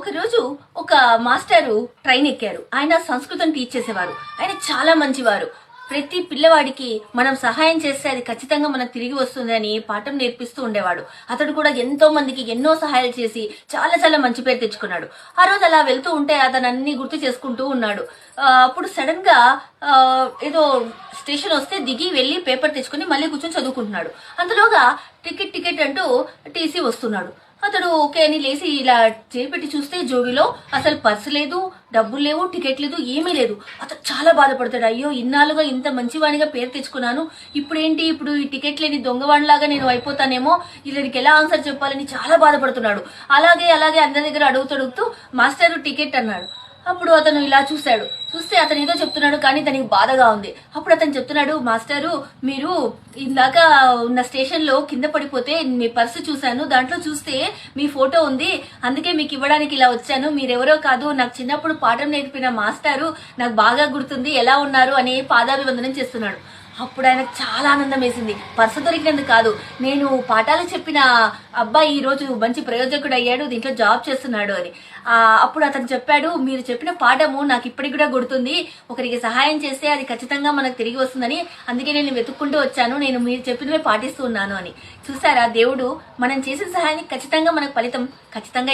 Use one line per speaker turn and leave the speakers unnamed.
ఒకరోజు ఒక మాస్టారు ట్రైన్ ఎక్కారు. ఆయన సంస్కృతం టీచ్ చేసేవారు. ఆయన చాలా మంచివారు. ప్రతి పిల్లవాడికి మనం సహాయం చేస్తే అది ఖచ్చితంగా మనకు తిరిగి వస్తుంది అని పాఠం నేర్పిస్తూ ఉండేవాడు. అతడు కూడా ఎంతో మందికి ఎన్నో సహాయాలు చేసి చాలా చాలా మంచి పేరు తెచ్చుకున్నాడు. ఆ రోజు అలా వెళ్తూ ఉంటే అతను అన్ని గుర్తు చేసుకుంటూ ఉన్నాడు. అప్పుడు సడన్ గా ఏదో స్టేషన్ వస్తే దిగి వెళ్లి పేపర్ తెచ్చుకుని మళ్ళీ కూర్చొని చదువుకుంటున్నాడు. అందులోగా టికెట్ అంటూ టీసీ వస్తున్నాడు. అతడు ఓకే అని లేచి ఇలా చేపెట్టి చూస్తే జోబిలో అసలు పర్సు లేదు, డబ్బులు లేవు, టికెట్ లేదు, ఏమీ లేదు. అతను చాలా బాధపడతాడు. అయ్యో, ఇన్నాళ్ళుగా ఇంత మంచివాడిగా పేరు తెచ్చుకున్నాను, ఇప్పుడేంటి, ఇప్పుడు ఈ టికెట్ లేని దొంగవాడిలాగా నేను అయిపోతానేమో, ఇతనికి ఎలా ఆన్సర్ చెప్పాలని చాలా బాధపడుతున్నాడు. అలాగే అందరి దగ్గర అడుగుతూ మాస్టర్ టికెట్ అన్నాడు. అప్పుడు అతను ఇలా చూస్తే అతను ఏదో చెప్తున్నాడు, కానీ తనకి బాధగా ఉంది. అప్పుడు అతను చెప్తున్నాడు, మాస్టరు, మీరు ఇందాక ఉన్న స్టేషన్ లో కింద పడిపోతే మీ పర్సు చూశాను, దాంట్లో చూస్తే మీ ఫోటో ఉంది, అందుకే మీకు ఇవ్వడానికి ఇలా వచ్చాను. మీరెవరో కాదు, నాకు చిన్నప్పుడు పాఠం నేర్పిన మాస్టారు, నాకు బాగా గుర్తుంది, ఎలా ఉన్నారు అని పాదాభివందనం చేస్తున్నాడు. అప్పుడు ఆయనకు చాలా ఆనందం వేసింది. పర్సు దొరికినందుకు కాదు, నేను పాఠాలు చెప్పిన అబ్బాయి ఈ రోజు మంచి ప్రయోజకుడు అయ్యాడు, దీంట్లో జాబ్ చేస్తున్నాడు అని. అప్పుడు అతను చెప్పాడు, మీరు చెప్పిన పాఠము నాకు ఇప్పటికి కూడా గుర్తుంది, ఒకరికి సహాయం చేస్తే అది ఖచ్చితంగా మనకు తిరిగి వస్తుందని, అందుకే నేను వెతుక్కుంటూ వచ్చాను, నేను మీరు చెప్పినవే పాటిస్తూ ఉన్నాను అని. చూసారా, దేవుడు మనం చేసిన సహాయానికి ఖచ్చితంగా మనకు ఫలితం ఖచ్చితంగా